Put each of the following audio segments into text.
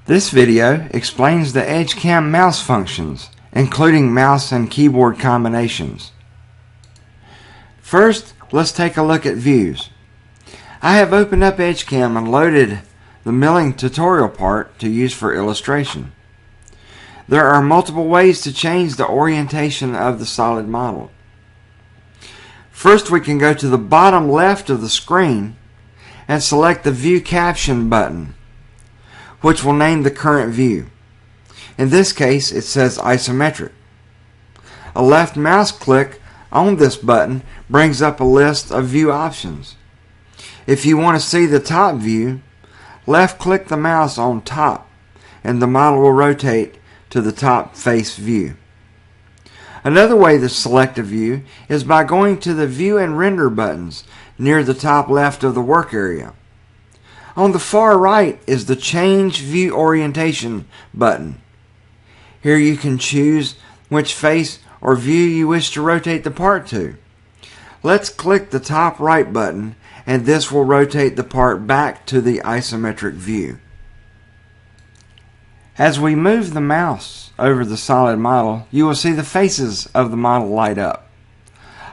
This video explains the Edgecam mouse functions, including mouse and keyboard combinations. First, let's take a look at views. I have opened up Edgecam and loaded the milling tutorial part to use for illustration. There are multiple ways to change the orientation of the solid model. First, we can go to the bottom left of the screen and select the View Caption button, which will name the current view. In this case, it says isometric. A left mouse click on this button brings up a list of view options. If you want to see the top view, left click the mouse on top and the model will rotate to the top face view. Another way to select a view is by going to the View and Render buttons near the top left of the work area. On the far right is the Change View Orientation button. Here you can choose which face or view you wish to rotate the part to. Let's click the top right button and this will rotate the part back to the isometric view. As we move the mouse over the solid model, you will see the faces of the model light up.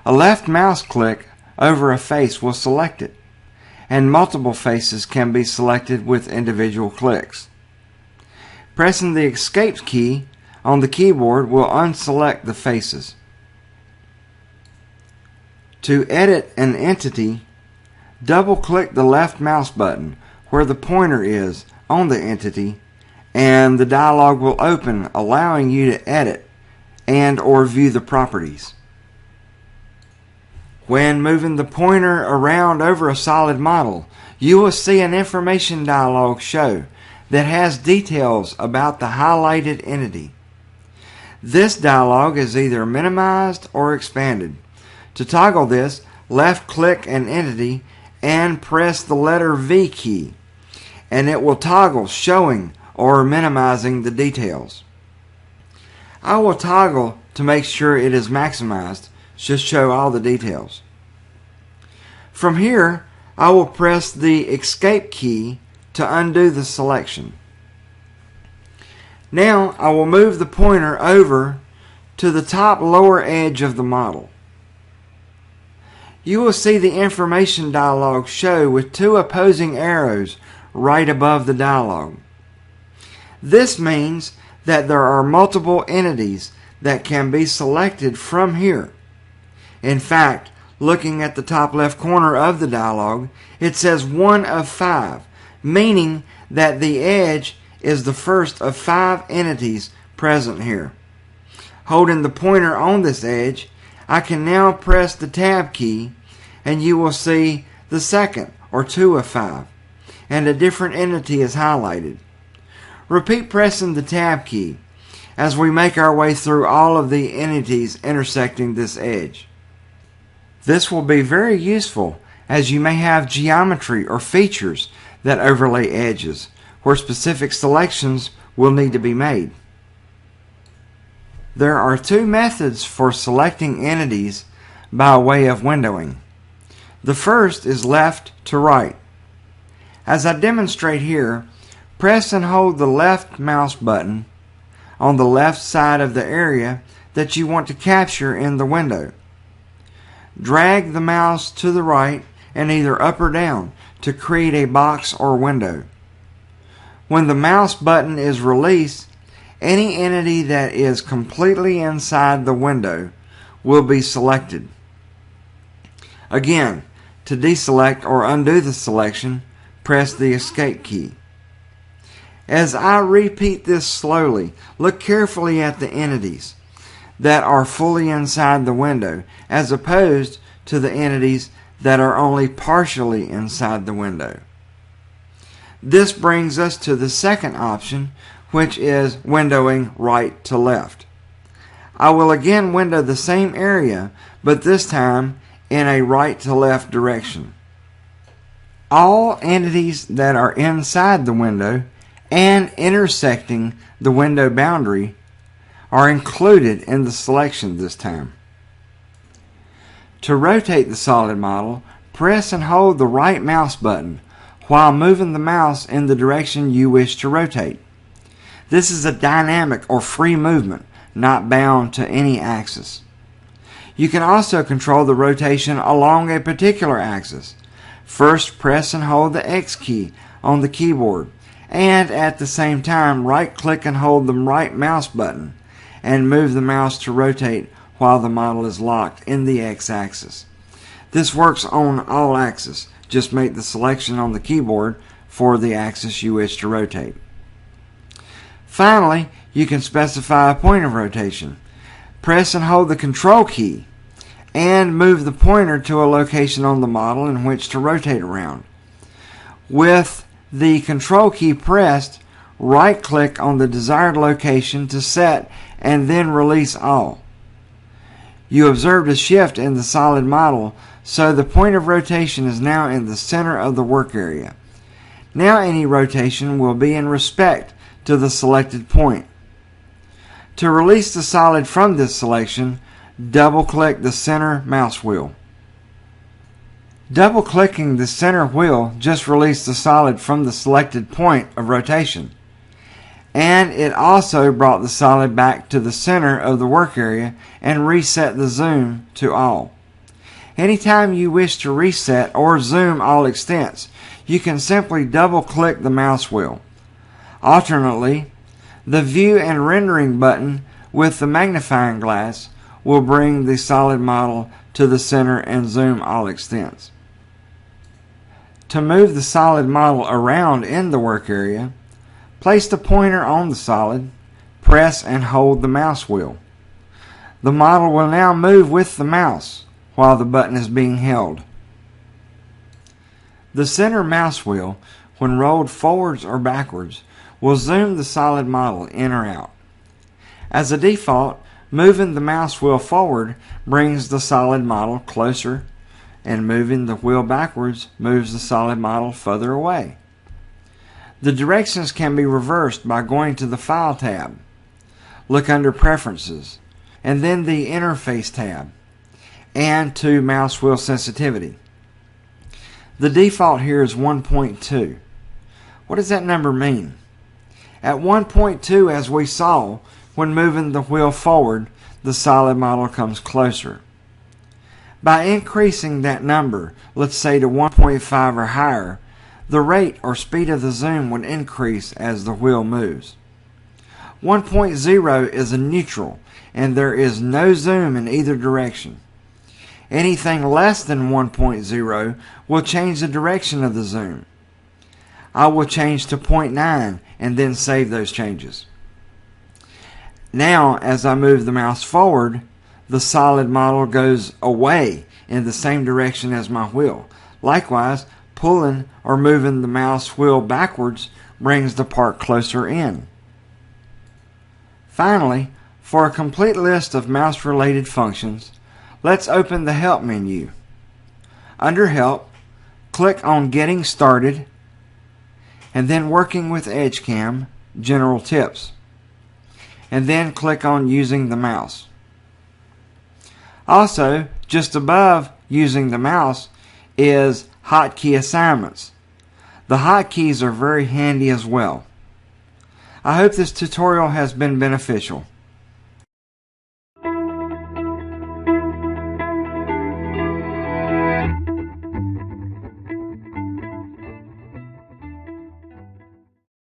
A left mouse click over a face will select it, and multiple faces can be selected with individual clicks. Pressing the Escape key on the keyboard will unselect the faces. To edit an entity, double-click the left mouse button where the pointer is on the entity, and the dialog will open, allowing you to edit and or view the properties. When moving the pointer around over a solid model, you will see an information dialog show that has details about the highlighted entity. This dialog is either minimized or expanded. To toggle this, left click an entity and press the letter V key, and it will toggle showing or minimizing the details. I will toggle to make sure it is maximized to show all the details. From here, I will press the Escape key to undo the selection. Now I will move the pointer over to the top lower edge of the model. You will see the information dialog show with two opposing arrows right above the dialog. This means that there are multiple entities that can be selected from here. In fact, looking at the top left corner of the dialog, it says 1 of 5, meaning that the edge is the first of 5 entities present here. Holding the pointer on this edge, I can now press the Tab key and you will see the second or 2 of 5, and a different entity is highlighted. Repeat pressing the Tab key as we make our way through all of the entities intersecting this edge. This will be very useful as you may have geometry or features that overlay edges where specific selections will need to be made. There are two methods for selecting entities by way of windowing. The first is left to right. As I demonstrate here, press and hold the left mouse button on the left side of the area that you want to capture in the window. Drag the mouse to the right and either up or down to create a box or window. When the mouse button is released, any entity that is completely inside the window will be selected. Again, to deselect or undo the selection, press the Escape key. As I repeat this slowly, look carefully at the entities that are fully inside the window as opposed to the entities that are only partially inside the window. This brings us to the second option, which is windowing right to left. I will again window the same area, but this time in a right to left direction. All entities that are inside the window and intersecting the window boundary are included in the selection this time. To rotate the solid model, press and hold the right mouse button while moving the mouse in the direction you wish to rotate. This is a dynamic or free movement, not bound to any axis. You can also control the rotation along a particular axis. First, press and hold the X key on the keyboard, and at the same time, right-click and hold the right mouse button, and move the mouse to rotate while the model is locked in the X-axis. This works on all axes. Just make the selection on the keyboard for the axis you wish to rotate. Finally, you can specify a point of rotation. Press and hold the Control key and move the pointer to a location on the model in which to rotate around. With the Control key pressed, right-click on the desired location to set and then release all. You observed a shift in the solid model, so the point of rotation is now in the center of the work area. Now any rotation will be in respect to the selected point. To release the solid from this selection, double-click the center mouse wheel. Double-clicking the center wheel just released the solid from the selected point of rotation, and it also brought the solid back to the center of the work area and reset the zoom to all. Anytime you wish to reset or zoom all extents, you can simply double-click the mouse wheel. Alternately, the View and Rendering button with the magnifying glass will bring the solid model to the center and zoom all extents. To move the solid model around in the work area, place the pointer on the solid, press and hold the mouse wheel. The model will now move with the mouse while the button is being held. The center mouse wheel, when rolled forwards or backwards, will zoom the solid model in or out. As a default, moving the mouse wheel forward brings the solid model closer, and moving the wheel backwards moves the solid model further away. The directions can be reversed by going to the File tab, look under Preferences, and then the Interface tab, and to mouse wheel sensitivity. The default here is 1.2. What does that number mean? At 1.2, as we saw, when moving the wheel forward, the solid model comes closer. By increasing that number, let's say to 1.5 or higher, the rate or speed of the zoom would increase as the wheel moves. 1.0 is a neutral, and there is no zoom in either direction. Anything less than 1.0 will change the direction of the zoom. I will change to 0.9 and then save those changes. Now, as I move the mouse forward, the solid model goes away in the same direction as my wheel. Likewise, pulling or moving the mouse wheel backwards brings the part closer in. Finally, for a complete list of mouse-related functions, let's open the Help menu. Under Help, click on Getting Started, and then Working with Edgecam, General Tips, and then click on Using the Mouse. Also, just above Using the Mouse is Hotkey Assignments. The hotkeys are very handy as well. I hope this tutorial has been beneficial.